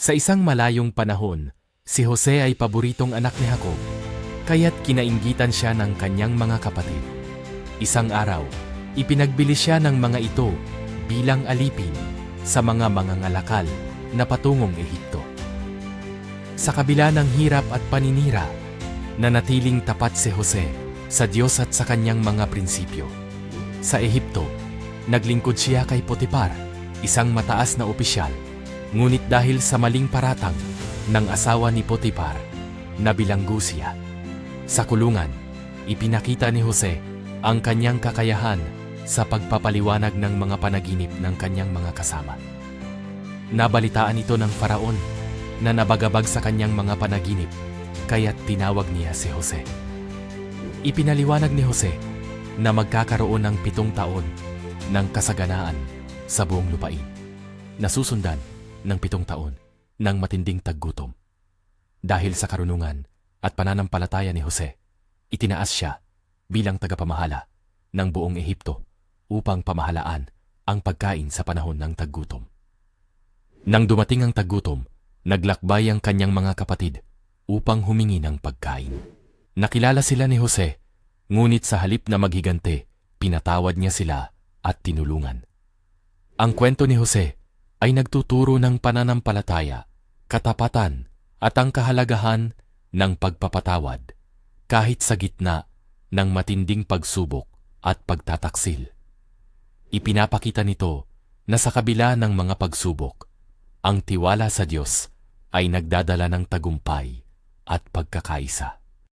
Sa isang malayong panahon, si Jose ay paboritong anak ni Jacob, kaya't kinainggitan siya ng kanyang mga kapatid. Isang araw, ipinagbili siya ng mga ito bilang alipin sa mga mangangalakal na patungong Ehipto. Sa kabila ng hirap at paninira, nanatiling tapat si Jose sa Diyos at sa kanyang mga prinsipyo. Sa Ehipto, naglingkod siya kay Potipar, isang mataas na opisyal. Ngunit dahil sa maling paratang ng asawa ni Potipar, nabilanggo siya. Sa kulungan, ipinakita ni Jose ang kanyang kakayahan sa pagpapaliwanag ng mga panaginip ng kanyang mga kasama. Nabalitaan ito ng Faraon na nabagabag sa kanyang mga panaginip, kaya't tinawag niya si Jose. Ipinaliwanag ni Jose na magkakaroon ng 7 taon ng kasaganaan sa buong lupain, nasusundan ng 7 taon ng matinding taggutom. Dahil sa karunungan at pananampalataya ni Jose, itinaas siya bilang tagapamahala ng buong Ehipto upang pamahalaan ang pagkain sa panahon ng taggutom. Nang dumating ang taggutom, naglakbay ang kanyang mga kapatid upang humingi ng pagkain. Nakilala sila ni Jose, ngunit sa halip na maghigante, pinatawad niya sila at tinulungan. Ang kwento ni Jose ay nagtuturo ng pananampalataya, katapatan at ang kahalagahan ng pagpapatawad kahit sa gitna ng matinding pagsubok at pagtataksil. Ipinapakita nito na sa kabila ng mga pagsubok, ang tiwala sa Diyos ay nagdadala ng tagumpay at pagkakaisa.